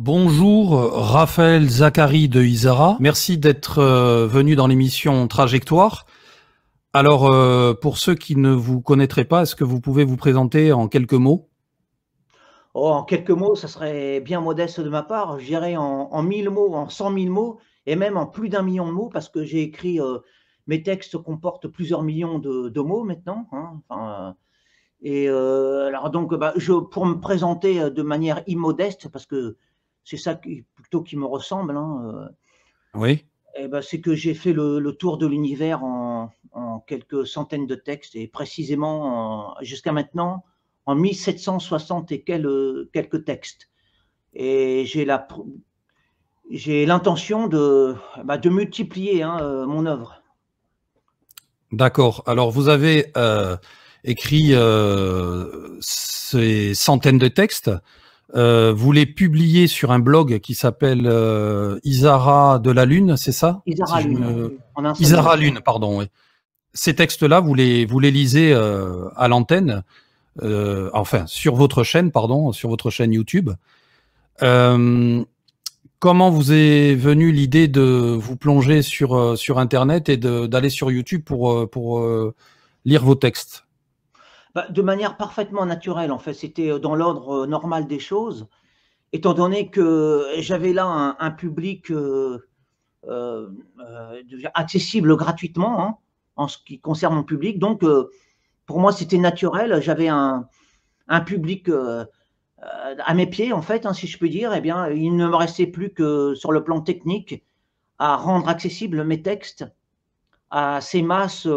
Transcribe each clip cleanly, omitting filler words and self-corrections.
Bonjour, Raphaël Zachary de Isara. Merci d'être venu dans l'émission Trajectoire. Alors, pour ceux qui ne vous connaîtraient pas, est-ce que vous pouvez vous présenter en quelques mots? Oh, en quelques mots, ça serait bien modeste de ma part. Je dirais en 1000 mots, en 100 000 mots et même en plus d'1 million de mots parce que j'ai écrit, mes textes comportent plusieurs millions de mots maintenant, hein. Enfin, alors donc, bah, pour me présenter, de manière immodeste parce que c'est ça qui plutôt qui me ressemble, hein, Oui. et bah, c'est que j'ai fait le tour de l'univers en quelques centaines de textes et précisément jusqu'à maintenant en 1760 et quelques textes. Et j'ai l'intention de multiplier, hein, mon œuvre. D'accord. Alors, vous avez écrit ces centaines de textes. Vous les publiez sur un blog qui s'appelle Isara de la Lune, c'est ça? Isara Si je Lune, me... en un seul mot. Isara Lune, pardon. Oui. Ces textes-là, vous les lisez à l'antenne, enfin sur votre chaîne, pardon, sur votre chaîne YouTube. Euh, Comment vous est venue l'idée de vous plonger sur Internet et d'aller sur YouTube pour lire vos textes? Bah, de manière parfaitement naturelle, en fait, c'était, dans l'ordre, normal des choses, étant donné que j'avais là un public, accessible gratuitement, hein, en ce qui concerne mon public. Donc, pour moi, c'était naturel. J'avais un public, à mes pieds, en fait, hein, si je puis dire. Eh bien, il ne me restait plus que sur le plan technique à rendre accessibles mes textes à ces masses,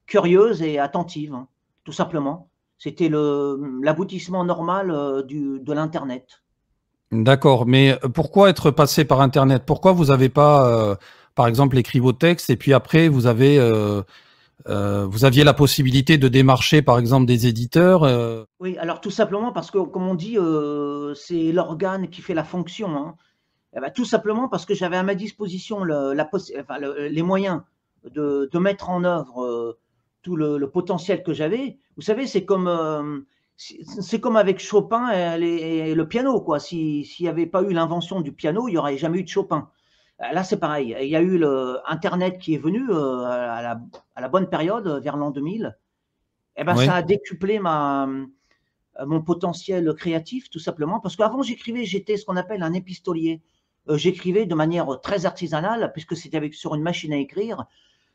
curieuses et attentives, hein, tout simplement. C'était l'aboutissement normal, de l'internet. D'accord, mais pourquoi être passé par Internet? Pourquoi vous n'avez pas, par exemple, écrit vos textes et puis après vous aviez la possibilité de démarcher, par exemple, des éditeurs? Oui, alors tout simplement parce que, comme on dit, c'est l'organe qui fait la fonction, hein. Eh bah, tout simplement parce que j'avais à ma disposition les moyens de mettre en œuvre, tout le potentiel que j'avais. Vous savez, c'est comme avec Chopin et le piano, quoi. S'il n'y avait pas eu l'invention du piano, il n'y aurait jamais eu de Chopin. Là, c'est pareil. Il y a eu Internet qui est venu, à la bonne période, vers l'an 2000. Et ben, ça Oui, a décuplé mon potentiel créatif, tout simplement. Parce qu'avant, j'étais ce qu'on appelle un épistolier. J'écrivais de manière très artisanale, puisque c'était sur une machine à écrire.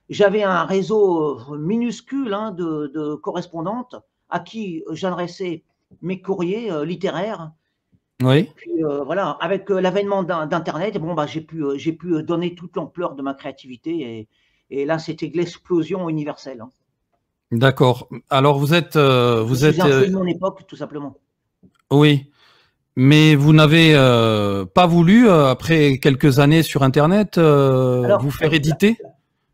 J'avais un réseau minuscule, hein, de correspondantes à qui j'adressais mes courriers littéraires. Et oui. puis voilà, avec l'avènement d'Internet, bon, bah, j'ai pu donner toute l'ampleur de ma créativité. Et là, c'était l'explosion universelle, hein. D'accord. Alors Je suis un fruit de mon époque, tout simplement. oui, mais vous n'avez pas voulu, après quelques années sur Internet, vous Alors, faire éditer?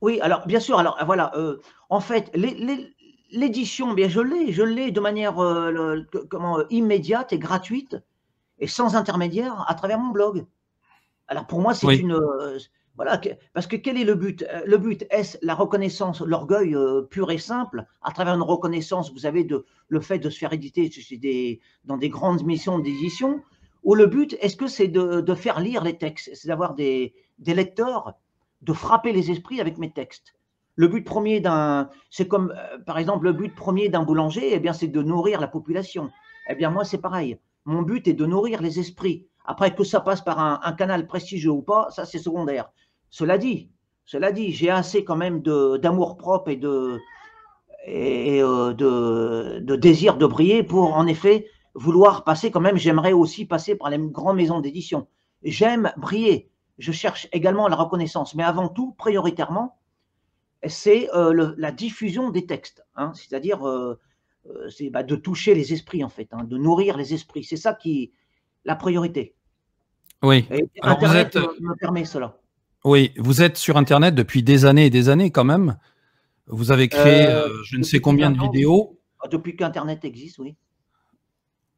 oui, alors bien sûr, alors voilà, en fait, l'édition, bien je l'ai de manière, immédiate et gratuite et sans intermédiaire à travers mon blog. Alors pour moi, c'est Oui, une, voilà, parce que quel est le but? Le but, est-ce la reconnaissance, l'orgueil, pur et simple, à travers une reconnaissance, vous savez, de le fait de se faire éditer chez dans des grandes maisons d'édition? Ou le but, est-ce que c'est de faire lire les textes? C'est d'avoir des lecteurs, de frapper les esprits avec mes textes? Le but premier c'est comme, par exemple, le but premier d'un boulanger, eh bien, c'est de nourrir la population. Eh bien, moi, c'est pareil. Mon but est de nourrir les esprits. Après, que ça passe par un canal prestigieux ou pas, ça c'est secondaire. Cela dit, j'ai assez quand même d'amour-propre et de désir de briller pour, en effet, vouloir passer quand même. J'aimerais aussi passer par les grandes maisons d'édition. J'aime briller. Je cherche également la reconnaissance. Mais avant tout, prioritairement, c'est la diffusion des textes, hein, c'est-à-dire c'est de toucher les esprits, en fait, hein, de nourrir les esprits. C'est ça qui la priorité. oui. Et Alors Internet me permet cela. vous êtes sur Internet depuis des années et des années quand même. Vous avez créé je ne sais Depuis plus de combien 20 de ans, oui. vidéos. Depuis qu'Internet existe, oui.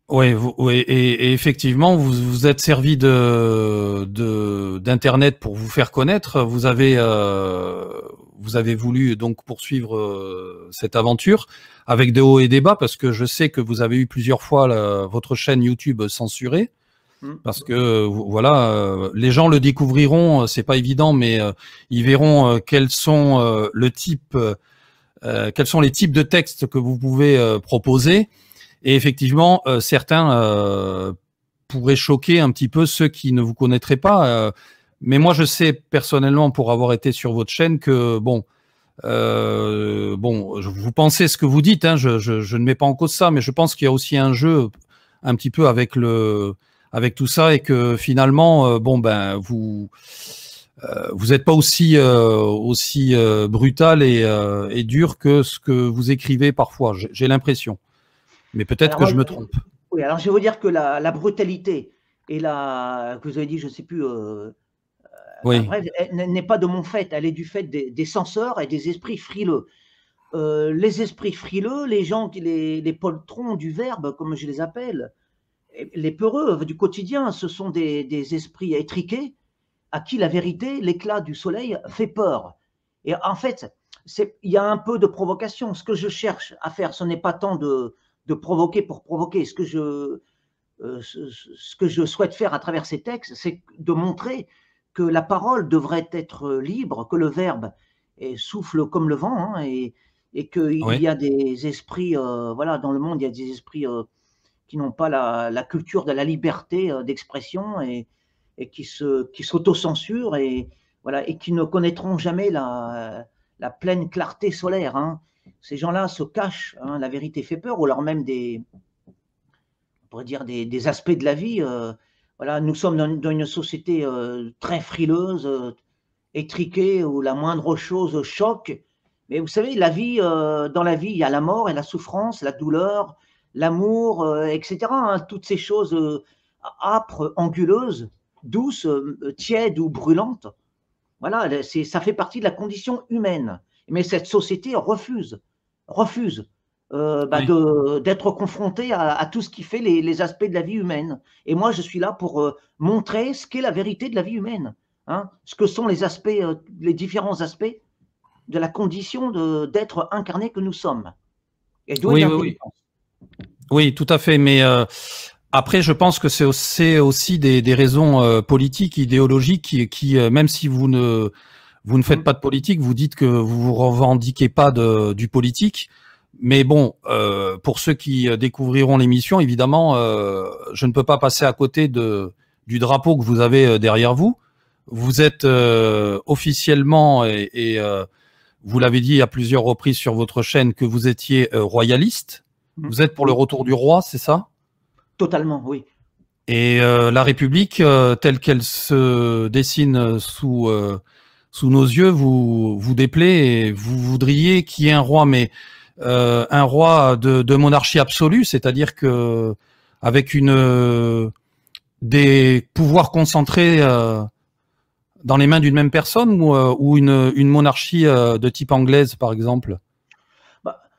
Oui, oui, et effectivement, vous vous êtes servi d'Internet pour vous faire connaître. Vous avez voulu donc poursuivre cette aventure avec des hauts et des bas, parce que je sais que vous avez eu plusieurs fois votre chaîne YouTube censurée. Parce que voilà, les gens le découvriront, c'est pas évident, mais ils verront quels sont quels sont les types de textes que vous pouvez proposer. Et effectivement, certains pourraient choquer un petit peu ceux qui ne vous connaîtraient pas. Mais moi, je sais personnellement, pour avoir été sur votre chaîne, que bon, vous pensez ce que vous dites. Hein, je ne mets pas en cause ça, mais je pense qu'il y a aussi un jeu un petit peu avec tout ça, et que finalement, vous n'êtes pas aussi brutal et dur que ce que vous écrivez parfois. J'ai l'impression, mais peut-être que je me trompe. Oui, alors je vais vous dire que la brutalité et que vous avez dit, je ne sais plus, oui. bref, n'est pas de mon fait, elle est du fait des censeurs et des esprits frileux. Les esprits frileux, les gens, les poltrons du verbe, comme je les appelle, les peureux du quotidien, ce sont des esprits étriqués à qui la vérité, l'éclat du soleil, fait peur. Et en fait, il y a un peu de provocation. Ce que je cherche à faire, ce n'est pas tant de provoquer pour provoquer. Ce que je souhaite faire à travers ces textes, c'est de montrer que la parole devrait être libre, que le verbe souffle comme le vent, hein, et qu'il y a des esprits, voilà, dans le monde, il y a des esprits qui n'ont pas la culture de la liberté d'expression et qui s'autocensurent et, voilà, et qui ne connaîtront jamais la pleine clarté solaire. Hein. Ces gens-là se cachent, hein, la vérité fait peur, ou alors même on pourrait dire des aspects de la vie. Voilà, nous sommes dans une société très frileuse, étriquée, où la moindre chose choque. Mais vous savez, la vie, dans la vie, il y a la mort et la souffrance, la douleur, l'amour, etc. Hein, toutes ces choses âpres, anguleuses, douces, tièdes ou brûlantes. Voilà, ça fait partie de la condition humaine. Mais cette société refuse d'être confrontée à tout ce qui fait les aspects de la vie humaine. Et moi, je suis là pour montrer ce qu'est la vérité de la vie humaine, hein, ce que sont les aspects, les différents aspects de la condition d'être incarné que nous sommes. Et d'où Oui, tout à fait. Mais après, je pense que c'est aussi des raisons politiques, idéologiques, qui même si vous ne faites pas de politique, vous dites que vous vous revendiquez pas du politique. Mais bon, pour ceux qui découvriront l'émission, évidemment, je ne peux pas passer à côté du drapeau que vous avez derrière vous. Vous êtes officiellement, et vous l'avez dit à plusieurs reprises sur votre chaîne, que vous étiez royaliste. Vous êtes pour le retour du roi, c'est ça? Totalement, oui. Et la République, telle qu'elle se dessine sous nos yeux, vous déplaît, et vous voudriez qu'il y ait un roi, mais un roi de monarchie absolue, c'est-à-dire que avec des pouvoirs concentrés dans les mains d'une même personne, ou une monarchie de type anglaise, par exemple?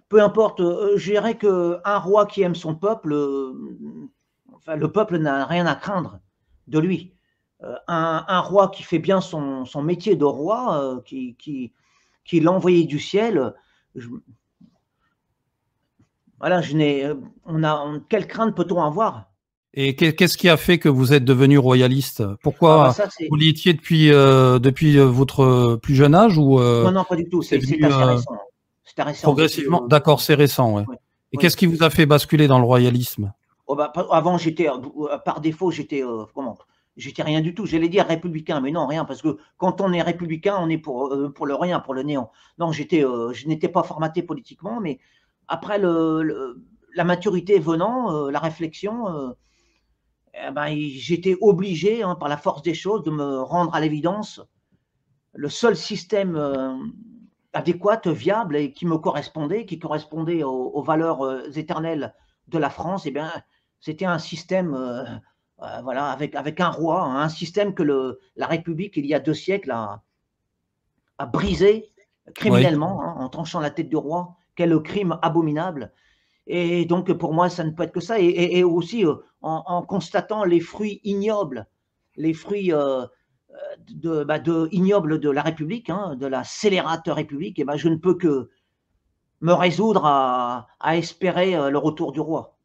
Peu importe, je dirais qu'un roi qui aime son peuple, enfin, le peuple n'a rien à craindre de lui. Un roi qui fait bien son métier de roi, qui est l'envoyé du ciel, voilà, quelle crainte peut-on avoir? Et qu'est-ce qui a fait que vous êtes devenu royaliste? Pourquoi vous l'étiez depuis votre plus jeune âge, ou Non, pas du tout, c'est assez récent. Progressivement, d'accord, c'est récent, ouais. Et qu'est-ce qui vous a fait basculer dans le royalisme? Avant, par défaut, j'étais rien du tout. J'allais dire républicain, mais non, rien, parce que quand on est républicain, on est pour le rien, pour le néant. Non, je n'étais pas formaté politiquement, mais après la maturité venant, la réflexion, j'étais obligé, hein, par la force des choses, de me rendre à l'évidence. Le seul système adéquate, viable et qui me correspondait, qui correspondait aux valeurs éternelles de la France, eh bien, c'était un système, voilà, avec un roi, hein, un système que la République, il y a 2 siècles, a brisé criminellement, hein, en tranchant la tête du roi. Quel crime abominable! Et donc, pour moi, ça ne peut être que ça. Et aussi, en constatant les fruits ignobles, les fruits ignobles de la République, hein, de la scélérate République, et je ne peux que me résoudre à espérer le retour du roi.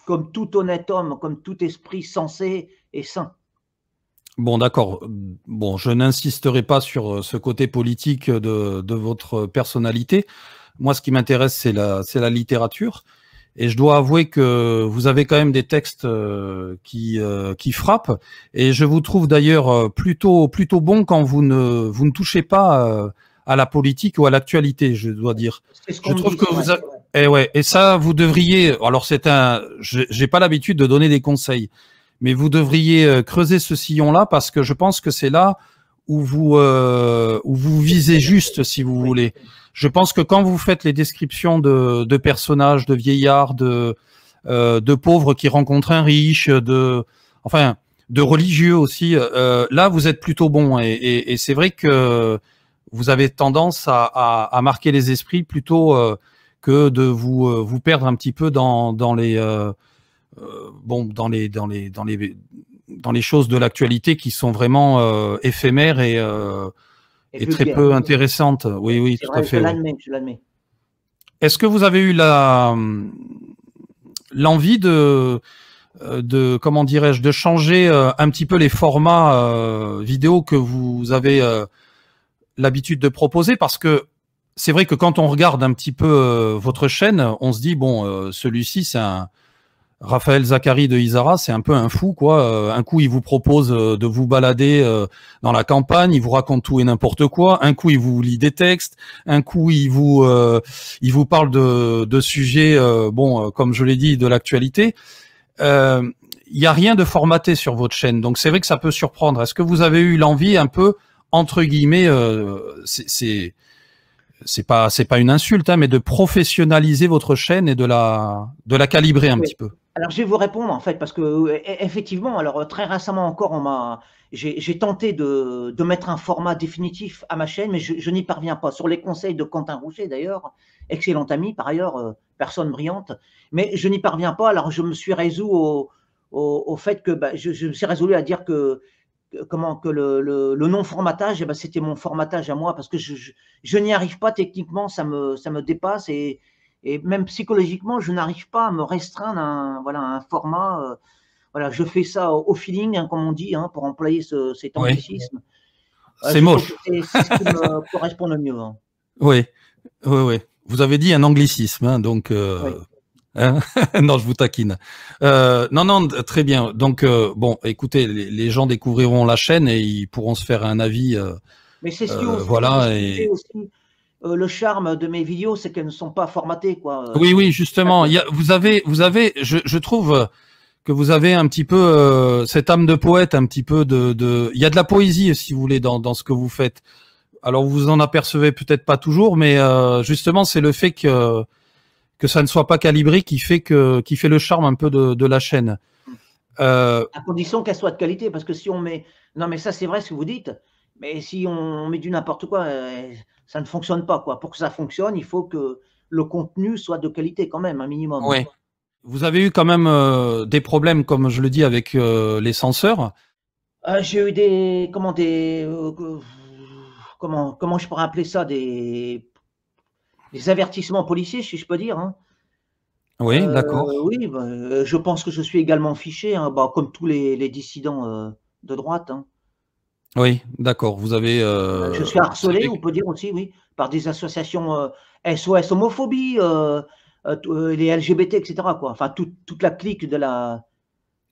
comme tout honnête homme, comme tout esprit sensé et sain. Bon, d'accord. Bon, je n'insisterai pas sur ce côté politique de votre personnalité. Moi, ce qui m'intéresse, c'est la littérature. Et je dois avouer que vous avez quand même des textes qui frappent. Et je vous trouve d'ailleurs plutôt bons quand vous ne touchez pas à la politique ou à l'actualité, je dois dire. C'est ce Je qu'on me trouve dit, que c'est vrai. et ça, vous devriez. Alors, j'ai pas l'habitude de donner des conseils, mais vous devriez creuser ce sillon-là parce que je pense que c'est là où vous visez juste, si vous Oui. voulez. Je pense que quand vous faites les descriptions de personnages, de vieillards, de pauvres qui rencontrent un riche, de religieux aussi, là vous êtes plutôt bon. Et c'est vrai que vous avez tendance à marquer les esprits plutôt que de vous perdre un petit peu dans les choses de l'actualité qui sont vraiment éphémères Et et très vulgaire. peu intéressantes. Oui, oui, C'est tout à vrai, je fait. Oui. l'admets, je l'admets. Est-ce que vous avez eu l'envie comment dirais-je, de changer un petit peu les formats vidéo que vous avez l'habitude de proposer? Parce que c'est vrai que quand on regarde un petit peu votre chaîne, on se dit bon, celui-ci c'est un Raphaël Zacharie de Isara, c'est un peu un fou, quoi. Un coup, il vous propose de vous balader dans la campagne, il vous raconte tout et n'importe quoi. Un coup, il vous lit des textes. Un coup, il vous parle de sujets, comme je l'ai dit, de l'actualité. Il n'y a rien de formaté sur votre chaîne, donc c'est vrai que ça peut surprendre. Est-ce que vous avez eu l'envie, un peu, entre guillemets, c'est pas une insulte, hein, mais de professionnaliser votre chaîne et de la calibrer un Oui. petit peu? Alors, je vais vous répondre en fait, parce que effectivement, alors très récemment encore, j'ai tenté de mettre un format définitif à ma chaîne, mais je n'y parviens pas. Sur les conseils de Quentin Rouget d'ailleurs, excellent ami par ailleurs, personne brillante, mais je n'y parviens pas. Alors, je me suis résolu au fait que je me suis résolu à dire que le non-formatage, c'était mon formatage à moi, parce que je n'y arrive pas techniquement, ça me dépasse, et même psychologiquement, je n'arrive pas à me restreindre à un format. Voilà, je fais ça au feeling, hein, comme on dit, hein, pour employer cet Oui, anglicisme. c'est Je trouve que moche. c'est ce qui me correspond le mieux, hein. Oui, oui, oui. Vous avez dit un anglicisme, hein, donc Oui. hein non, je vous taquine. Non, non, très bien. Donc bon, écoutez, les gens découvriront la chaîne et ils pourront se faire un avis, Mais c'est voilà. ce qui fait Et aussi le charme de mes vidéos, c'est qu'elles ne sont pas formatées, quoi. oui, oui, Ça justement, peut- vous avez, je trouve que vous avez un petit peu cette âme de poète, un petit peu il y a de la poésie, si vous voulez, dans ce que vous faites. Alors vous en apercevez peut-être pas toujours, mais justement, c'est le fait que ça ne soit pas calibré qui fait le charme un peu de la chaîne. À condition qu'elle soit de qualité, parce que si on met, non, mais ça c'est vrai ce que vous dites, mais si on met du n'importe quoi, ça ne fonctionne pas, quoi. Pour que ça fonctionne, il faut que le contenu soit de qualité quand même, un minimum, hein. Ouais. Vous avez eu quand même des problèmes, comme je le dis, avec les censeurs. J'ai eu comment je pourrais appeler ça? Des avertissements policiers, si je peux dire, hein. Oui, d'accord. Oui, je pense que je suis également fiché, hein, comme tous les dissidents, de droite, hein. Oui, d'accord. Vous avez, Je suis c'est harcelé, vrai on peut dire aussi, oui, par des associations, SOS homophobie, les LGBT, et cetera, quoi. Enfin, toute la clique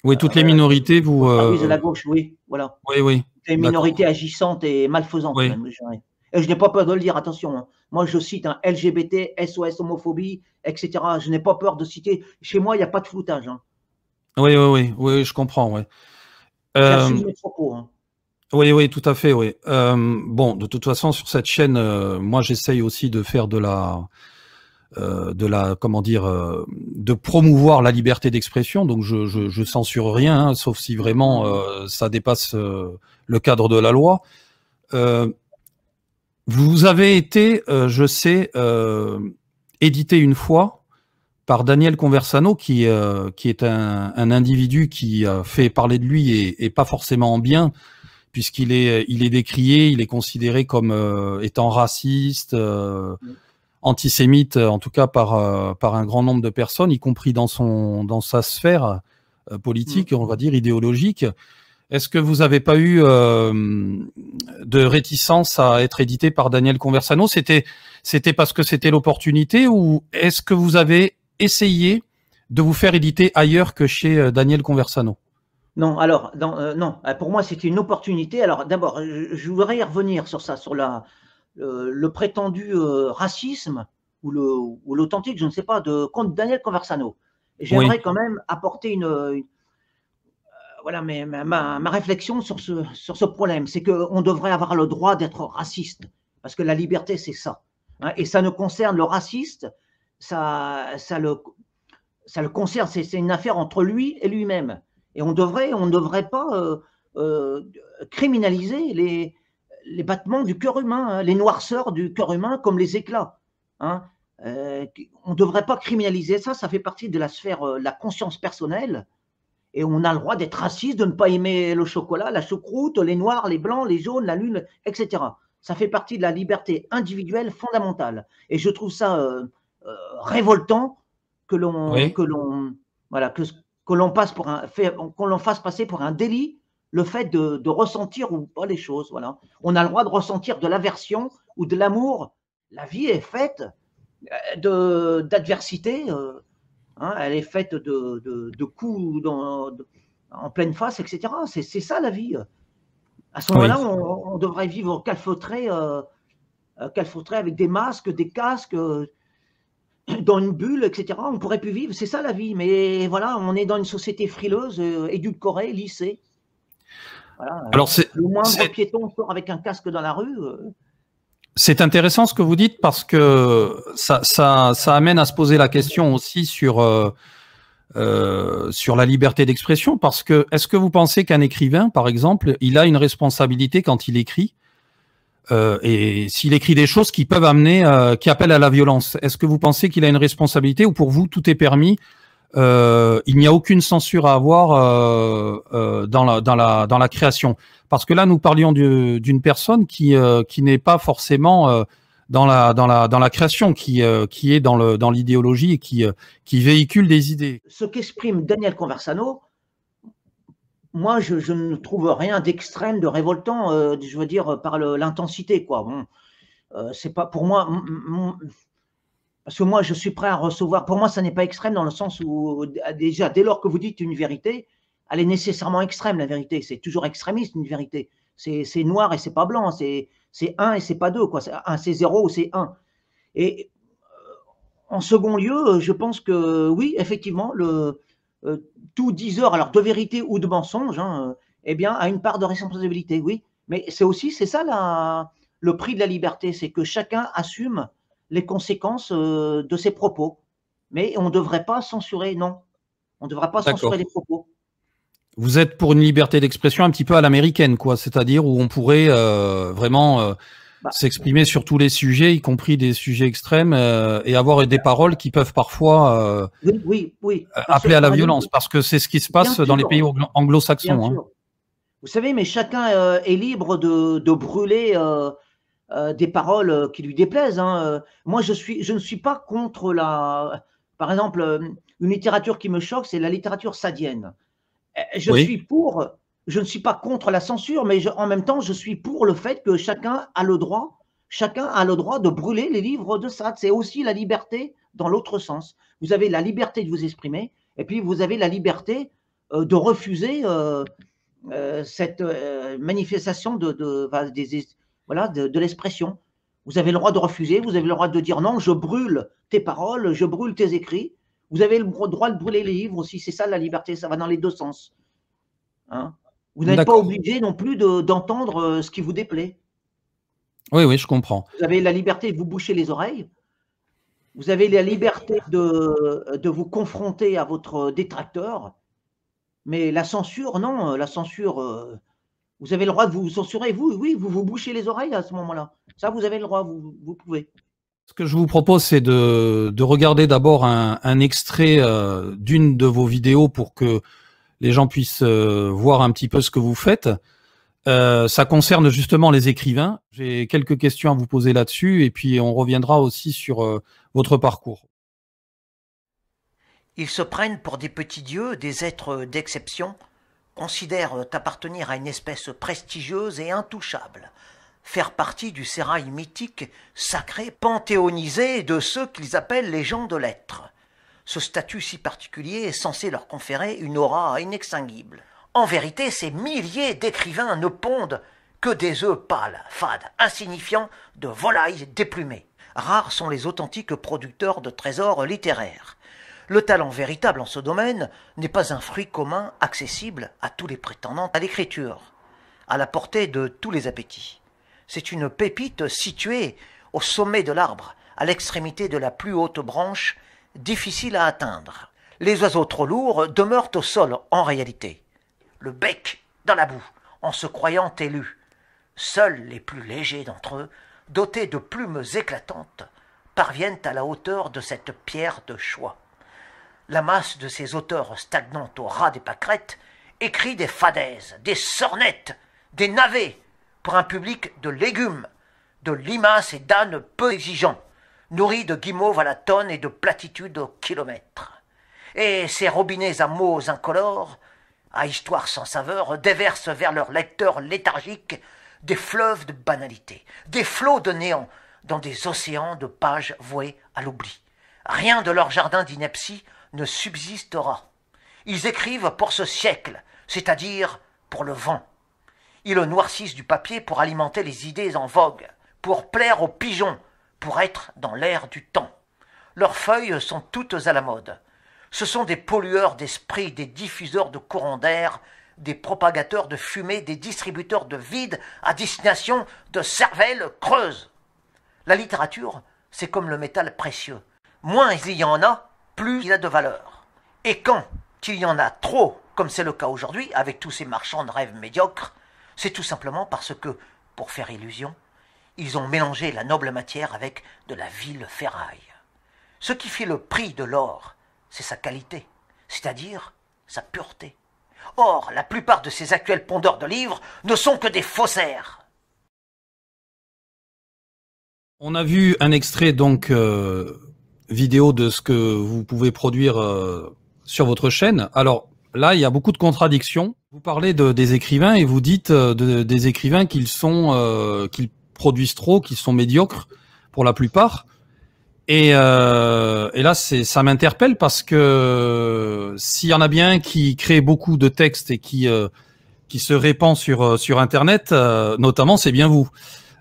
oui, toutes les minorités, au service de la gauche, oui, voilà. oui, oui, Les minorités d'accord. agissantes et malfaisantes Oui, même, je dirais. Et je n'ai pas peur de le dire, attention, hein. Moi, je cite, hein, LGBT, SOS homophobie, et cetera. Je n'ai pas peur de citer. Chez moi, il y a pas de floutage, hein. oui, oui, oui, oui, je comprends, ouais. J'assume Euh, mes propos, hein. oui, oui, tout à fait, oui. Bon, de toute façon, sur cette chaîne, moi, j'essaye aussi de faire comment dire, de promouvoir la liberté d'expression. Donc, je censure rien, hein, sauf si vraiment ça dépasse le cadre de la loi. Vous avez été, je sais, édité une fois par Daniel Conversano, qui est un individu qui fait parler de lui et pas forcément en bien, puisqu'il est décrié, il est considéré comme étant raciste. antisémite, en tout cas par un grand nombre de personnes, y compris dans sa sphère politique, on va dire idéologique. Est-ce que vous n'avez pas eu de réticence à être édité par Daniel Conversano? C'était parce que c'était l'opportunité, ou est-ce que vous avez essayé de vous faire éditer ailleurs que chez Daniel Conversano? Non, alors, non, pour moi, c'était une opportunité. Alors, d'abord, je voudrais y revenir sur ça, sur le prétendu racisme ou l'authentique, je ne sais pas, contre Daniel Conversano. J'aimerais quand même apporter voilà, mais ma réflexion sur ce problème, c'est qu'on devrait avoir le droit d'être raciste, parce que la liberté, c'est ça. Hein, et ça ne concerne le raciste, ça le concerne, c'est une affaire entre lui et lui-même. Et on ne devrait pas criminaliser les battements du cœur humain, hein, les noirceurs du cœur humain, comme les éclats. Hein. On ne devrait pas criminaliser ça, ça fait partie de la sphère de la conscience personnelle. Et on a le droit d'être raciste, de ne pas aimer le chocolat, la choucroute, les noirs, les blancs, les jaunes, la lune, etc. Ça fait partie de la liberté individuelle fondamentale. Et je trouve ça révoltant que l'on fasse passer pour un délit le fait de ressentir ou pas les choses. Voilà. On a le droit de ressentir de l'aversion ou de l'amour. La vie est faite d'adversité. Hein, elle est faite de coups en pleine face, etc. C'est ça la vie. À ce moment-là, on devrait vivre calfeutré avec des masques, des casques, dans une bulle, etc. On ne pourrait plus vivre. C'est ça la vie. Mais voilà, on est dans une société frileuse, édulcorée, lissée. Voilà. Alors, le moindre piéton sort avec un casque dans la rue. C'est intéressant ce que vous dites, parce que ça amène à se poser la question aussi sur la liberté d'expression, parce que est-ce que vous pensez qu'un écrivain, par exemple, il a une responsabilité quand il écrit, et s'il écrit des choses qui peuvent amener, qui appellent à la violence, est-ce que vous pensez qu'il a une responsabilité, ou pour vous tout est permis, il n'y a aucune censure à avoir dans la création? Parce que là, nous parlions d'une personne qui n'est pas forcément dans la création, qui est dans l'idéologie et qui véhicule des idées. Ce qu'exprime Daniel Conversano, moi, je ne trouve rien d'extrême, de révoltant, je veux dire, par l'intensité, quoi. Bon, c'est pas pour moi, parce que moi, je suis prêt à recevoir. Pour moi, ça n'est pas extrême dans le sens où, déjà, dès lors que vous dites une vérité, elle est nécessairement extrême, la vérité. C'est toujours extrémiste, une vérité. C'est noir et c'est pas blanc. C'est 1 et c'est pas 2, quoi. C'est 0 ou c'est 1. Et en second lieu, je pense que oui, effectivement, tout diseur, alors de vérité ou de mensonge, hein, eh bien, a une part de responsabilité, oui. Mais c'est ça le prix de la liberté, c'est que chacun assume les conséquences de ses propos. Mais on ne devrait pas censurer, non. On ne devrait pas censurer les propos. Vous êtes pour une liberté d'expression un petit peu à l'américaine, quoi, c'est-à-dire où on pourrait vraiment s'exprimer sur tous les sujets, y compris des sujets extrêmes, et avoir des paroles qui peuvent parfois appeler à la violence, parce que c'est ce qui se passe dans les pays anglo-saxons. Hein. Vous savez, mais chacun est libre de brûler des paroles qui lui déplaisent. Hein. Moi, je ne suis pas contre par exemple, une littérature qui me choque, c'est la littérature sadienne. Je ne suis pas contre la censure, mais en même temps, je suis pour le fait que chacun a le droit de brûler les livres de Sade. C'est aussi la liberté dans l'autre sens. Vous avez la liberté de vous exprimer, et puis vous avez la liberté de refuser cette manifestation de l'expression. Vous avez le droit de refuser, vous avez le droit de dire non, je brûle tes paroles, je brûle tes écrits. Vous avez le droit de brûler les livres aussi, c'est ça la liberté, ça va dans les deux sens. Hein, vous n'êtes pas obligé non plus d'entendre ce qui vous déplaît. Oui, je comprends. Vous avez la liberté de vous boucher les oreilles. Vous avez la liberté de vous confronter à votre détracteur. Mais la censure, non. La censure, vous avez le droit de vous censurer. Vous vous bouchez les oreilles à ce moment-là. Ça, vous avez le droit, vous pouvez. Ce que je vous propose, c'est de regarder d'abord un extrait d'une de vos vidéos pour que les gens puissent voir un petit peu ce que vous faites. Ça concerne justement les écrivains. J'ai quelques questions à vous poser là-dessus et puis on reviendra aussi sur votre parcours. Ils se prennent pour des petits dieux, des êtres d'exception, considèrent appartenir à une espèce prestigieuse et intouchable, faire partie du sérail mythique, sacré, panthéonisé de ceux qu'ils appellent les gens de lettres. Ce statut si particulier est censé leur conférer une aura inextinguible. En vérité, ces milliers d'écrivains ne pondent que des œufs pâles, fades, insignifiants, de volailles déplumées. Rares sont les authentiques producteurs de trésors littéraires. Le talent véritable en ce domaine n'est pas un fruit commun accessible à tous les prétendants à l'écriture, à la portée de tous les appétits. C'est une pépite située au sommet de l'arbre, à l'extrémité de la plus haute branche, difficile à atteindre. Les oiseaux trop lourds demeurent au sol en réalité, le bec dans la boue, en se croyant élus. Seuls les plus légers d'entre eux, dotés de plumes éclatantes, parviennent à la hauteur de cette pierre de choix. La masse de ces auteurs stagnant au ras des pâquerettes écrit des fadaises, des sornettes, des navets, pour un public de légumes, de limaces et d'ânes peu exigeants, nourris de guimauves à la tonne et de platitudes au kilomètre. Et ces robinets à mots incolores, à histoire sans saveur, déversent vers leurs lecteurs léthargiques des fleuves de banalité, des flots de néant, dans des océans de pages vouées à l'oubli. Rien de leur jardin d'ineptie ne subsistera. Ils écrivent pour ce siècle, c'est-à-dire pour le vent. Ils noircissent du papier pour alimenter les idées en vogue, pour plaire aux pigeons, pour être dans l'air du temps. Leurs feuilles sont toutes à la mode. Ce sont des pollueurs d'esprit, des diffuseurs de courants d'air, des propagateurs de fumée, des distributeurs de vide à destination de cervelles creuses. La littérature, c'est comme le métal précieux. Moins il y en a, plus il a de valeur. Et quand il y en a trop, comme c'est le cas aujourd'hui, avec tous ces marchands de rêves médiocres, c'est tout simplement parce que, pour faire illusion, ils ont mélangé la noble matière avec de la vile ferraille. Ce qui fait le prix de l'or, c'est sa qualité, c'est-à-dire sa pureté. Or, la plupart de ces actuels pondeurs de livres ne sont que des faussaires. On a vu un extrait donc vidéo de ce que vous pouvez produire sur votre chaîne. Alors là, il y a beaucoup de contradictions. Vous parlez des écrivains et vous dites des écrivains qu'ils produisent trop, qu'ils sont médiocres pour la plupart. Et là, ça m'interpelle parce que s'il y en a bien qui crée beaucoup de textes et qui se répand sur Internet, notamment, c'est bien vous.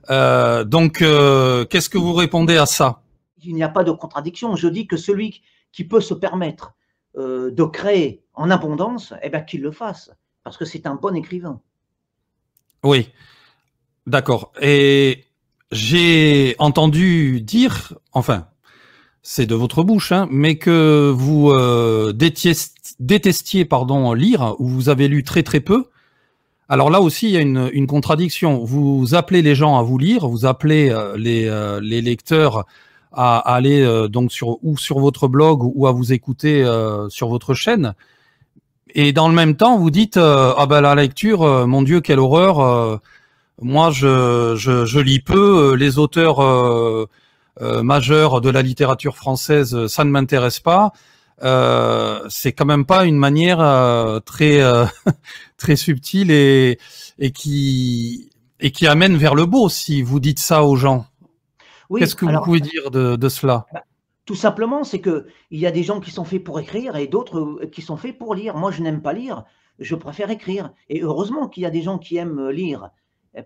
Donc, qu'est-ce que vous répondez à ça? Il n'y a pas de contradiction. Je dis que celui qui peut se permettre de créer en abondance, eh bien, qu'il le fasse, parce que c'est un bon écrivain. Oui, d'accord. Et j'ai entendu dire, enfin, c'est de votre bouche, hein, mais que vous détestiez lire, ou vous avez lu très très peu. Alors là aussi, il y a une contradiction. Vous appelez les gens à vous lire, vous appelez les lecteurs à aller donc sur votre blog ou à vous écouter sur votre chaîne. Et dans le même temps, vous dites ah ben la lecture, mon Dieu, quelle horreur. Moi, je lis peu. Les auteurs majeurs de la littérature française, ça ne m'intéresse pas. C'est quand même pas une manière très très subtile et qui amène vers le beau si vous dites ça aux gens. Oui, qu'est-ce que vous pouvez dire de cela? Tout simplement, c'est que il y a des gens qui sont faits pour écrire et d'autres qui sont faits pour lire. Moi, je n'aime pas lire, je préfère écrire. Et heureusement qu'il y a des gens qui aiment lire,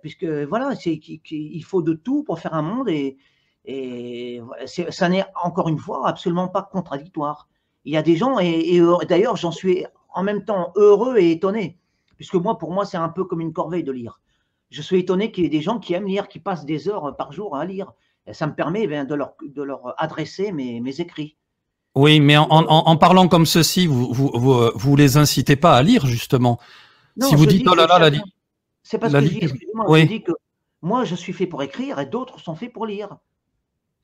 puisque voilà, il faut de tout pour faire un monde et ça n'est encore une fois absolument pas contradictoire. Il y a des gens, et d'ailleurs, j'en suis en même temps heureux et étonné, puisque pour moi, c'est un peu comme une corvée de lire. Je suis étonné qu'il y ait des gens qui aiment lire, qui passent des heures par jour à lire. Et ça me permet de leur adresser mes écrits. Oui, mais en parlant comme ceci, vous les incitez pas à lire, justement. Non, si vous dites, oh là là, c'est pas ce que je dis, excusez-moi. Oui. Je dis que moi, je suis fait pour écrire et d'autres sont faits pour lire.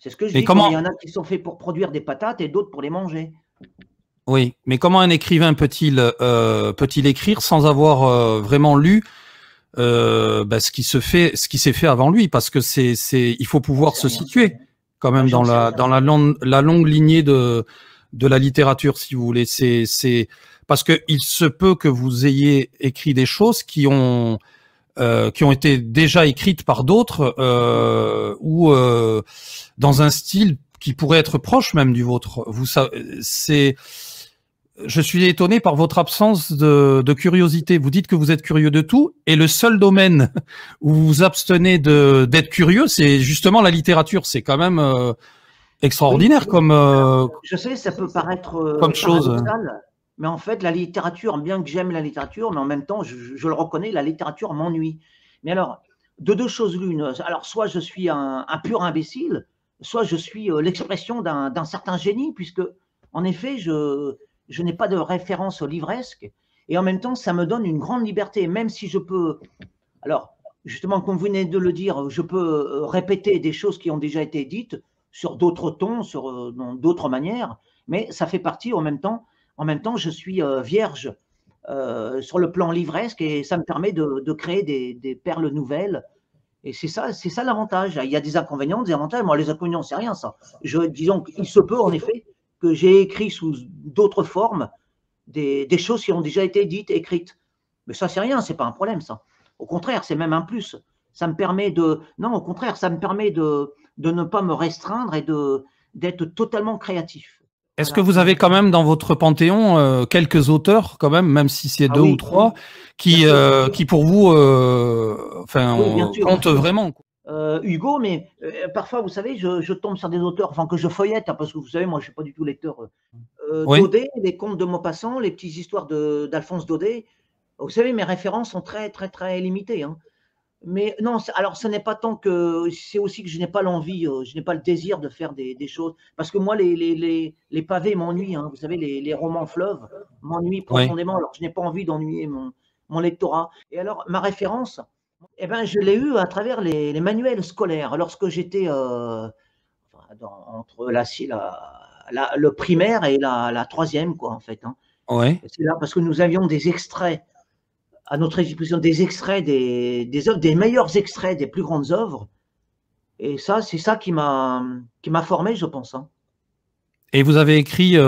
C'est ce que je dis. Il y en a qui sont faits pour produire des patates et d'autres pour les manger. Oui, mais comment un écrivain peut-il écrire sans avoir vraiment lu ce qui s'est fait avant lui, parce que il faut pouvoir se situer quand même dans la longue lignée de la littérature, si vous voulez. C'est parce que il se peut que vous ayez écrit des choses qui ont été déjà écrites par d'autres, ou dans un style qui pourrait être proche même du vôtre. Je suis étonné par votre absence de curiosité. Vous dites que vous êtes curieux de tout, et le seul domaine où vous vous abstenez d'être curieux, c'est justement la littérature. C'est quand même extraordinaire comme. Je sais, ça peut paraître comme chose. Mais en fait, la littérature, bien que j'aime la littérature, mais en même temps, je le reconnais, la littérature m'ennuie. Mais alors, de deux choses l'une. Alors, soit je suis un pur imbécile, soit je suis l'expression d'un certain génie, puisque, en effet, je n'ai pas de référence livresque, et en même temps, ça me donne une grande liberté, même si je peux, alors, justement, comme vous venez de le dire, je peux répéter des choses qui ont déjà été dites sur d'autres tons, sur d'autres manières, mais ça fait partie en même temps, je suis vierge sur le plan livresque, et ça me permet de créer des perles nouvelles, et c'est ça l'avantage. Il y a des inconvénients, des avantages. Moi, les inconvénients, c'est rien, ça. Disons qu'il se peut, en effet, que j'ai écrit sous d'autres formes des choses qui ont déjà été dites, écrites. Mais ça, c'est rien, c'est pas un problème, ça. Au contraire, c'est même un plus. Ça me permet non, au contraire, ça me permet de ne pas me restreindre et d'être totalement créatif. Est-ce que vous avez quand même dans votre panthéon quelques auteurs, quand même si c'est deux ou trois, qui pour vous comptent vraiment? Hugo, mais parfois, vous savez, je tombe sur des auteurs, enfin que je feuillette, parce que vous savez, moi, je ne suis pas du tout lecteur. Daudet, les contes de Maupassant, les petites histoires d'Alphonse Daudet. Vous savez, mes références sont très, très, très limitées. Hein. Mais non, alors ce n'est pas tant que, c'est aussi que je n'ai pas l'envie, je n'ai pas le désir de faire des choses. Parce que moi, les pavés m'ennuient. Hein. Vous savez, les romans fleuves m'ennuient profondément. Alors, je n'ai pas envie d'ennuyer mon lectorat. Et alors, ma référence, eh ben, je l'ai eu à travers les manuels scolaires. Lorsque j'étais entre le primaire et la troisième, quoi, en fait. Hein. Ouais. C'est là parce que nous avions des extraits à notre disposition, des extraits des œuvres, des meilleurs extraits des plus grandes œuvres. Et ça, c'est ça qui m'a formé, je pense. Hein. Et vous avez écrit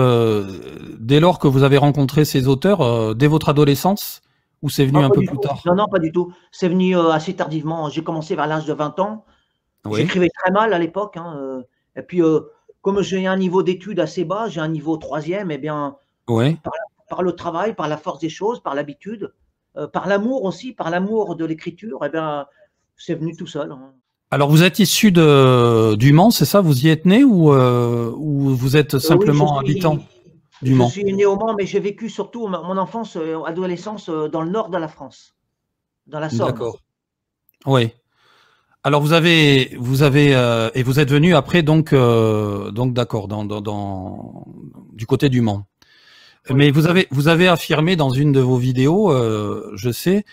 dès lors que vous avez rencontré ces auteurs, dès votre adolescence? Ou c'est venu un peu plus tard? Non, pas du tout. C'est venu assez tardivement. J'ai commencé vers l'âge de 20 ans. Oui. J'écrivais très mal à l'époque. Hein. Et puis, comme j'ai un niveau d'études assez bas, j'ai un niveau 3e, eh bien, par le travail, par la force des choses, par l'habitude, par l'amour aussi, par l'amour de l'écriture, eh bien, c'est venu tout seul. Hein. Alors, vous êtes issu du Mans, c'est ça? Vous y êtes né ou vous êtes simplement habitant du Mans? Je suis né au Mans, mais j'ai vécu surtout mon enfance, adolescence dans le nord de la France, dans la Somme. D'accord. Oui. Alors vous avez et vous êtes venu après donc d'accord du côté du Mans. Oui. Mais vous avez affirmé dans une de vos vidéos, je sais,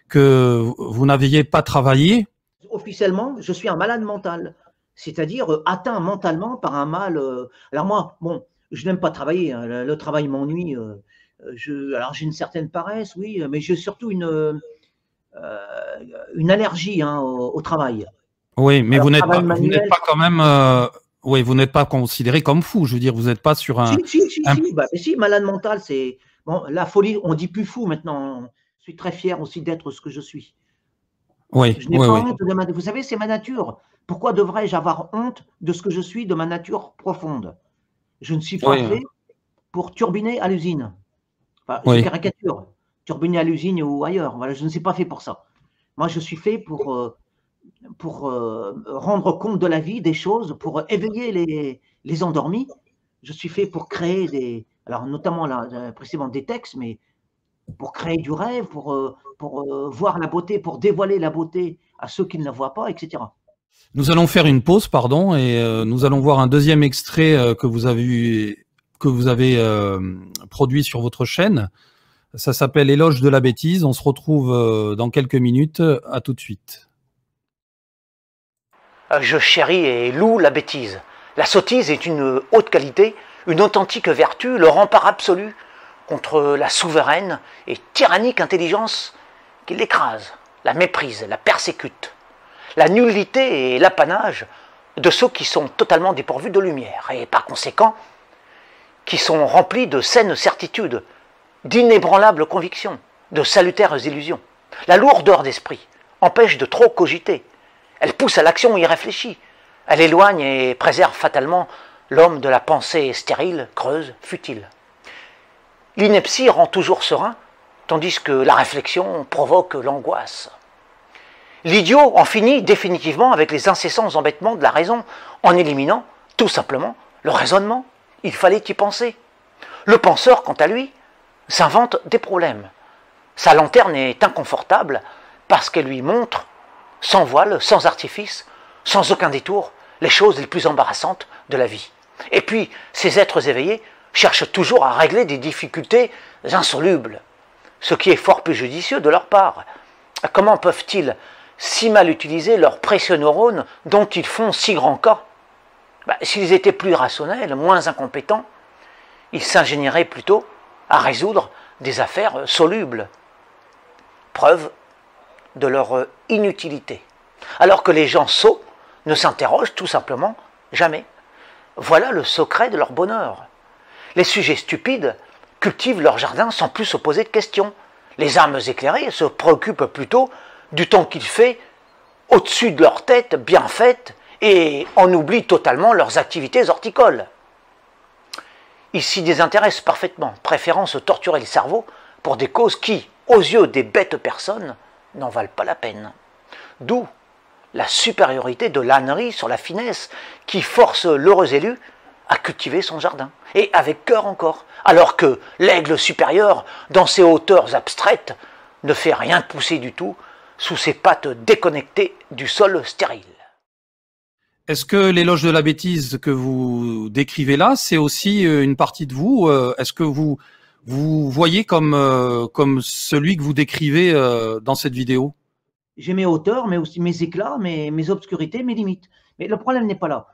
que vous n'aviez pas travaillé. Officiellement, je suis un malade mental, c'est-à-dire atteint mentalement par un mal. Alors moi, bon, je n'aime pas travailler, hein, le travail m'ennuie. Alors j'ai une certaine paresse, oui, mais j'ai surtout une allergie hein, au travail. Oui, mais alors, vous n'êtes pas quand même. Oui, vous n'êtes pas considéré comme fou. Je veux dire, vous n'êtes pas sur un. Si, malade mental, c'est bon. La folie, on dit plus fou maintenant. Je suis très fier aussi d'être ce que je suis. Oui. Je n'ai pas honte de ma. Vous savez, c'est ma nature. Pourquoi devrais-je avoir honte de ce que je suis, de ma nature profonde? Je ne suis pas fait pour turbiner à l'usine. Enfin, je caricature. Turbiner à l'usine ou ailleurs. Voilà, je ne suis pas fait pour ça. Moi, je suis fait pour rendre compte de la vie, des choses, pour éveiller les endormis. Je suis fait pour créer alors notamment là, précisément des textes, mais pour créer du rêve, pour voir la beauté, pour dévoiler la beauté à ceux qui ne la voient pas, etc. Nous allons faire une pause, pardon, et nous allons voir un deuxième extrait que vous avez produit sur votre chaîne. Ça s'appelle Éloge de la bêtise. On se retrouve dans quelques minutes. À tout de suite. Je chéris et loue la bêtise. La sottise est une haute qualité, une authentique vertu, le rempart absolu contre la souveraine et tyrannique intelligence qui l'écrase la méprise, la persécute. La nullité est l'apanage de ceux qui sont totalement dépourvus de lumière et par conséquent qui sont remplis de saines certitudes, d'inébranlables convictions, de salutaires illusions. La lourdeur d'esprit empêche de trop cogiter. Elle pousse à l'action irréfléchie. Elle éloigne et préserve fatalement l'homme de la pensée stérile, creuse, futile. L'ineptie rend toujours serein, tandis que la réflexion provoque l'angoisse. L'idiot en finit définitivement avec les incessants embêtements de la raison, en éliminant, tout simplement, le raisonnement. Il fallait y penser. Le penseur, quant à lui, s'invente des problèmes. Sa lanterne est inconfortable parce qu'elle lui montre, sans voile, sans artifice, sans aucun détour, les choses les plus embarrassantes de la vie. Et puis, ces êtres éveillés cherchent toujours à régler des difficultés insolubles, ce qui est fort plus judicieux de leur part. Comment peuvent-ils si mal utiliser leurs précieux neurones dont ils font si grand cas? S'ils étaient plus rationnels, moins incompétents, ils s'ingénieraient plutôt à résoudre des affaires solubles. Preuve de leur inutilité. Alors que les gens sots ne s'interrogent tout simplement jamais. Voilà le secret de leur bonheur. Les sujets stupides cultivent leur jardin sans plus se poser de questions. Les âmes éclairées se préoccupent plutôt du temps qu'il fait au-dessus de leur tête bien faite et en oublient totalement leurs activités horticoles. Ils s'y désintéressent parfaitement, préférant se torturer le cerveau pour des causes qui, aux yeux des bêtes personnes, n'en valent pas la peine. D'où la supériorité de l'ânerie sur la finesse qui force l'heureux élu à cultiver son jardin, et avec cœur encore, alors que l'aigle supérieur, dans ses hauteurs abstraites, ne fait rien pousser du tout sous ses pattes déconnectées du sol stérile. Est-ce que l'éloge de la bêtise que vous décrivez là, c'est aussi une partie de vous? Est-ce que vous voyez comme celui que vous décrivez dans cette vidéo? J'ai mes hauteurs, mais aussi mes éclats, mes obscurités, mes limites. Mais le problème n'est pas là.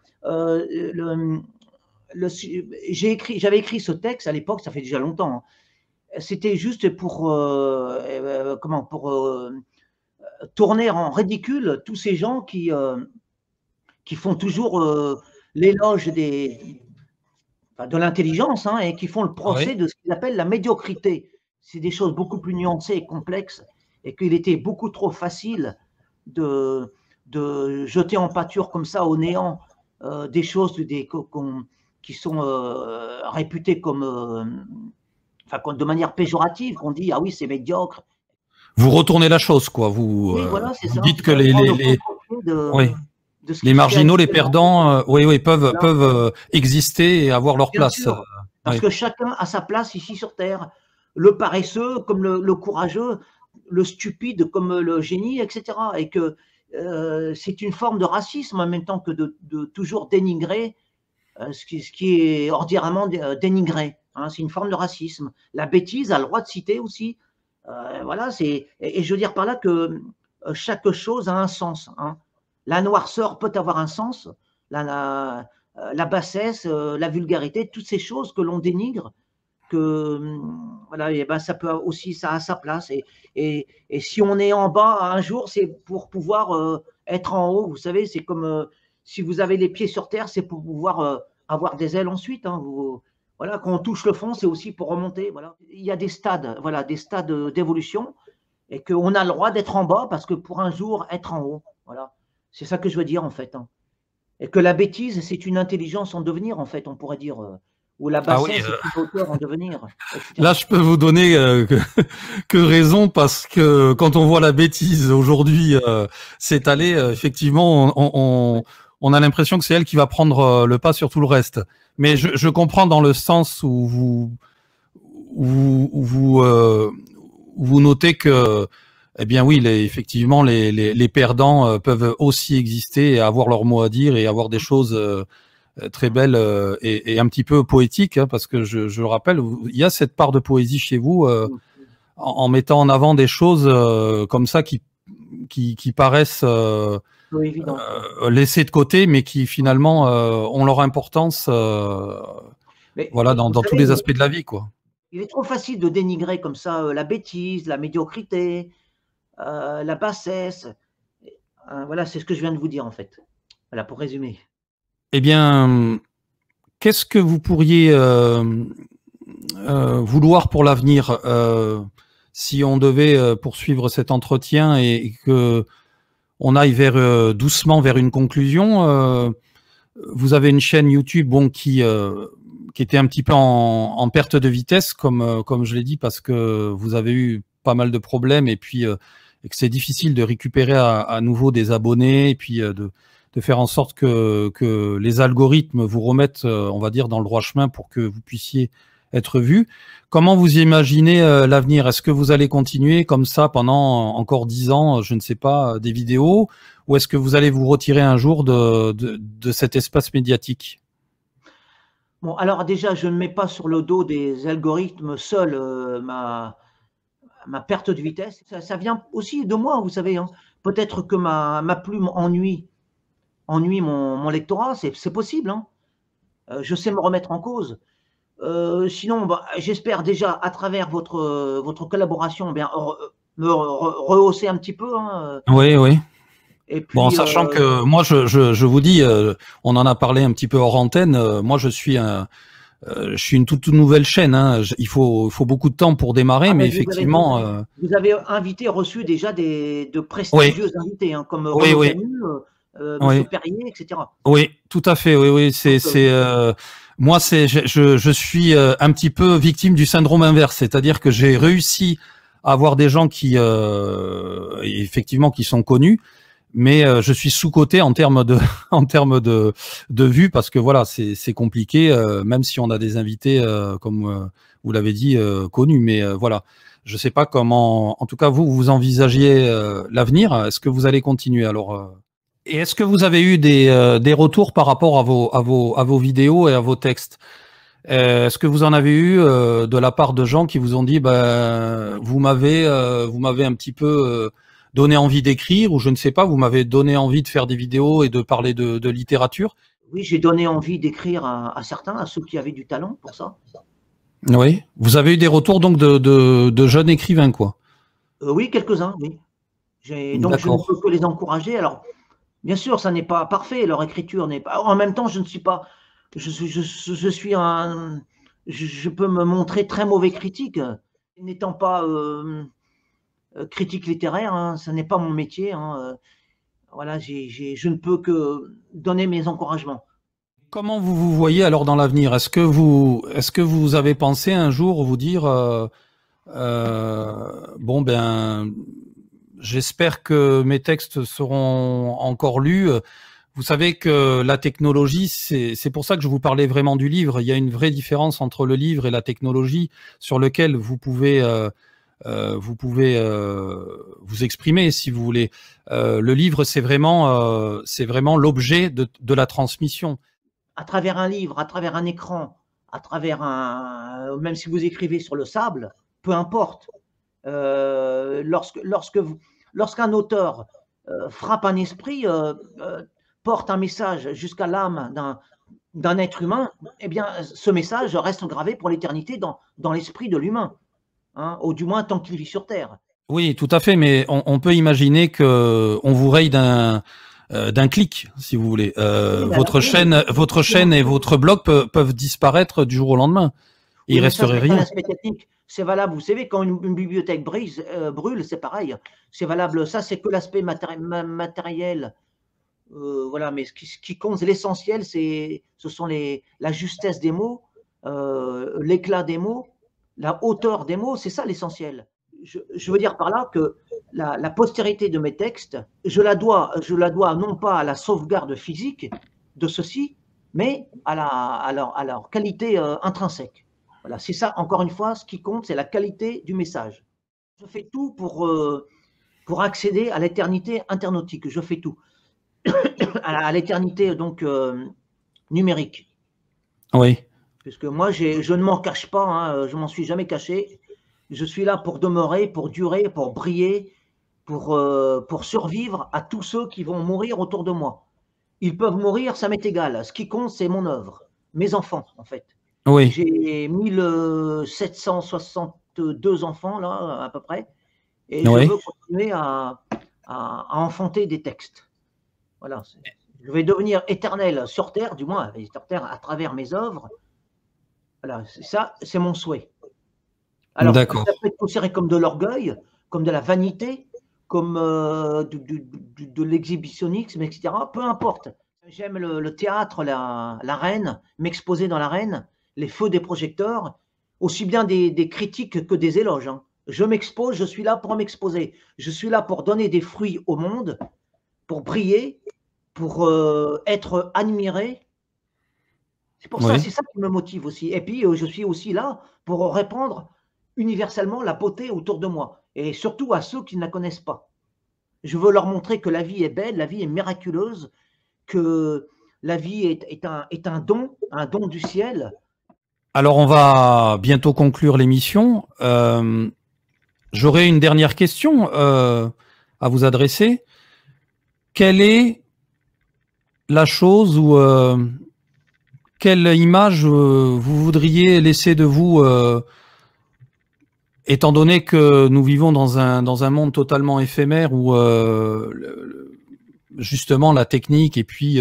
J'avais écrit ce texte à l'époque, ça fait déjà longtemps. C'était juste pour tourner en ridicule tous ces gens qui font toujours l'éloge de l'intelligence et qui font le procès de ce qu'ils appellent la médiocrité. C'est des choses beaucoup plus nuancées et complexes et qu'il était beaucoup trop facile de jeter en pâture comme ça au néant des choses qui sont réputées comme de manière péjorative, qu'on dit ah oui c'est médiocre. Vous retournez la chose quoi. Vous, oui, voilà, vous dites que les marginaux, les perdants, peuvent exister et avoir leur place. Parce que chacun a sa place ici sur Terre. Le paresseux comme le courageux, le stupide comme le génie, etc. Et que c'est une forme de racisme en même temps que de toujours dénigrer ce qui est ordinairement dénigré. C'est une forme de racisme. La bêtise a le droit de citer aussi. Voilà, et je veux dire par là que chaque chose a un sens. La noirceur peut avoir un sens, la bassesse, la vulgarité, toutes ces choses que l'on dénigre, voilà, et ça peut aussi, ça a sa place. Et si on est en bas un jour, c'est pour pouvoir être en haut. Vous savez, c'est comme si vous avez les pieds sur terre, c'est pour pouvoir avoir des ailes ensuite. Voilà, quand on touche le fond, c'est aussi pour remonter. Voilà. Il y a des stades, voilà, des stades d'évolution, et qu'on a le droit d'être en bas parce que pour un jour être en haut. Voilà. C'est ça que je veux dire en fait. Et que la bêtise, c'est une intelligence en devenir en fait, on pourrait dire. Ou la bassesse, c'est une hauteur en devenir. Etc. Là, je peux vous donner que raison parce que quand on voit la bêtise aujourd'hui s'étaler, effectivement, on a l'impression que c'est elle qui va prendre le pas sur tout le reste. Mais je comprends dans le sens où vous notez que, eh bien oui, effectivement, les perdants peuvent aussi exister et avoir leur mot à dire et avoir des choses très belles et un petit peu poétiques, parce que je le rappelle, il y a cette part de poésie chez vous en mettant en avant des choses comme ça qui paraissent laissées de côté, mais qui finalement ont leur importance voilà, dans tous les aspects de la vie, quoi. Il est trop facile de dénigrer comme ça la bêtise, la médiocrité, la bassesse. Voilà, c'est ce que je viens de vous dire en fait. Voilà, pour résumer. Eh bien, qu'est-ce que vous pourriez vouloir pour l'avenir si on devait poursuivre cet entretien et que on aille doucement vers une conclusion? Vous avez une chaîne YouTube qui était un petit peu en perte de vitesse, comme je l'ai dit, parce que vous avez eu pas mal de problèmes et puis et que c'est difficile de récupérer à nouveau des abonnés et puis de faire en sorte que les algorithmes vous remettent, on va dire, dans le droit chemin pour que vous puissiez être vu. Comment vous imaginez l'avenir? Est-ce que vous allez continuer comme ça pendant encore 10 ans, je ne sais pas, des vidéos, ou est-ce que vous allez vous retirer un jour de cet espace médiatique? Bon, alors déjà, je ne mets pas sur le dos des algorithmes seul ma perte de vitesse. Ça vient aussi de moi, vous savez. Hein. Peut-être que ma plume ennuie mon lectorat, c'est possible. Hein. Je sais me remettre en cause. Sinon, bah, j'espère déjà, à travers votre collaboration, bien, me rehausser un petit peu. Hein, Oui, oui. et puis, Bon, sachant que moi, je vous dis, on en a parlé un petit peu hors antenne, moi, je suis une toute nouvelle chaîne. Hein. Il faut beaucoup de temps pour démarrer, mais effectivement. Vous avez reçu déjà de Oui, prestigieux invités, hein, comme oui, Renaud oui, Camus, oui, Monsieur Perrier, etc. oui, tout à fait. Oui, oui, moi, je suis un petit peu victime du syndrome inverse, c'est-à-dire que j'ai réussi à avoir des gens qui, effectivement, qui sont connus, mais je suis sous-coté en termes de en termes de vues parce que voilà, c'est compliqué, même si on a des invités comme vous l'avez dit connus, mais voilà, je sais pas comment. En tout cas, vous envisagiez l'avenir. Est-ce que vous allez continuer alors? Et est-ce que vous avez eu des retours par rapport à vos vidéos et à vos textes? Est-ce que vous en avez eu de la part de gens qui vous ont dit, ben, vous m'avez un petit peu donné envie d'écrire, ou je ne sais pas, vous m'avez donné envie de faire des vidéos et de parler de littérature? Oui, j'ai donné envie d'écrire à certains, à ceux qui avaient du talent pour ça. Oui. Vous avez eu des retours donc de jeunes écrivains, quoi. Oui, quelques-uns, oui. Donc je ne D'accord. peux que les encourager. Alors, bien sûr, ça n'est pas parfait, leur écriture n'est pas. En même temps, je ne suis pas. Je suis un. Je peux me montrer très mauvais critique, n'étant pas critique littéraire. Hein, ce n'est pas mon métier. Hein, voilà, je ne peux que donner mes encouragements. Comment vous vous voyez alors dans l'avenir? Est-ce que vous avez pensé un jour vous dire bon ben j'espère que mes textes seront encore lus. Vous savez que la technologie, c'est pour ça que je vous parlais vraiment du livre. Il y a une vraie différence entre le livre et la technologie sur lequel vous pouvez vous exprimer si vous voulez. Le livre, c'est vraiment l'objet de la transmission. À travers un livre, à travers un écran, à travers même si vous écrivez sur le sable, peu importe. Lorsqu'un auteur frappe un esprit, porte un message jusqu'à l'âme d'un être humain, eh bien, ce message reste gravé pour l'éternité dans l'esprit de l'humain, hein, ou du moins tant qu'il vit sur Terre. Oui, tout à fait, mais on peut imaginer que on vous raye d'un clic, si vous voulez. Votre chaîne et votre blog peuvent disparaître du jour au lendemain. Oui, Il mais ça, resterait c'est un rien. aspect technique. C'est valable, vous savez, quand une bibliothèque brûle, c'est pareil. C'est valable. Ça, c'est que l'aspect matériel. Voilà, mais ce qui compte, c'est l'essentiel, ce sont la justesse des mots, l'éclat des mots, la hauteur des mots, c'est ça l'essentiel. Je veux dire par là que la postérité de mes textes, je la dois non pas à la sauvegarde physique de ceux-ci, mais à leur qualité intrinsèque. Voilà, c'est ça, encore une fois, ce qui compte, c'est la qualité du message. Je fais tout pour accéder à l'éternité internautique. Je fais tout. À l'éternité donc numérique. Oui. Puisque moi, je ne m'en cache pas, hein, je m'en suis jamais caché. Je suis là pour demeurer, pour durer, pour briller, pour survivre à tous ceux qui vont mourir autour de moi. Ils peuvent mourir, ça m'est égal. Ce qui compte, c'est mon œuvre, mes enfants, en fait. Oui. J'ai 1762 enfants, là, à peu près. Et je veux continuer à enfanter des textes. Voilà. Je vais devenir éternel sur Terre, du moins sur Terre à travers mes œuvres. Voilà, ça, c'est mon souhait. Alors, ça peut être considéré comme de l'orgueil, comme de la vanité, comme de l'exhibitionnisme, etc. Peu importe. J'aime le théâtre, l'arène, m'exposer dans l'arène, les feux des projecteurs, aussi bien des critiques que des éloges. Hein. Je m'expose, je suis là pour m'exposer. Je suis là pour donner des fruits au monde, pour briller, pour être admiré. C'est pour ça, c'est ça qui me motive aussi. Et puis, je suis aussi là pour répandre universellement la beauté autour de moi, et surtout à ceux qui ne la connaissent pas. Je veux leur montrer que la vie est belle, la vie est miraculeuse, que la vie est un don du ciel. Alors, on va bientôt conclure l'émission. J'aurais une dernière question à vous adresser. Quelle est la chose ou quelle image vous voudriez laisser de vous, étant donné que nous vivons dans un monde totalement éphémère où justement la technique et puis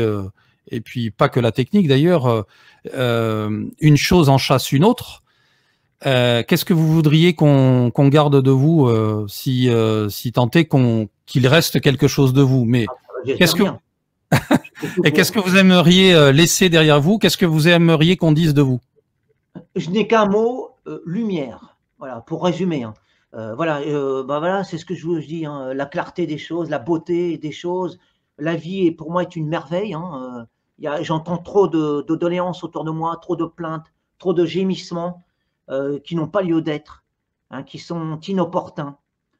pas que la technique d'ailleurs, une chose en chasse une autre. Qu'est-ce que vous voudriez qu'on garde de vous si tant est qu'il reste quelque chose de vous? Mais qu'est-ce que et qu'est-ce que vous aimeriez laisser derrière vous? Qu'est-ce que vous aimeriez qu'on dise de vous? Je n'ai qu'un mot, lumière. Voilà, pour résumer. Hein. Voilà, c'est ce que je dis. Hein, la clarté des choses, la beauté des choses. La vie, pour moi, est une merveille. Hein. J'entends trop de doléances autour de moi, trop de plaintes, trop de gémissements qui n'ont pas lieu d'être, hein, qui sont inopportuns.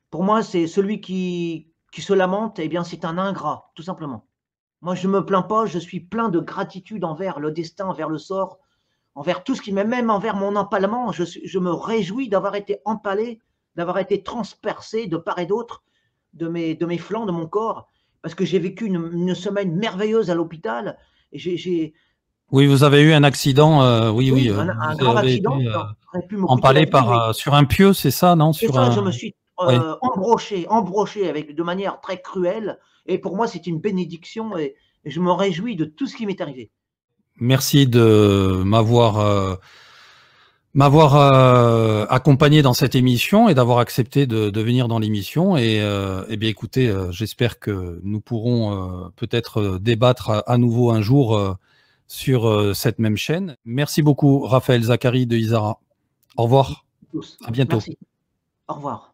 Pour moi, c'est celui qui se lamente, eh bien, c'est un ingrat, tout simplement. Moi, je ne me plains pas, je suis plein de gratitude envers le destin, envers le sort, envers tout ce qui m'est, même envers mon empalement. Je me réjouis d'avoir été empalé, d'avoir été transpercé de part et d'autre de mes flancs, de mon corps, parce que j'ai vécu une semaine merveilleuse à l'hôpital. Oui, vous avez eu un accident, un grave accident. Empalé sur un pieu, c'est ça, non? C'est ça, je me suis embroché de manière très cruelle. Et pour moi, c'est une bénédiction et je me réjouis de tout ce qui m'est arrivé. Merci de m'avoir accompagné dans cette émission et d'avoir accepté de venir dans l'émission. Et bien, écoutez, j'espère que nous pourrons peut-être débattre à nouveau un jour sur cette même chaîne. Merci beaucoup, Raphaël Zacharie de Isara. Au revoir. À bientôt. Merci. Au revoir.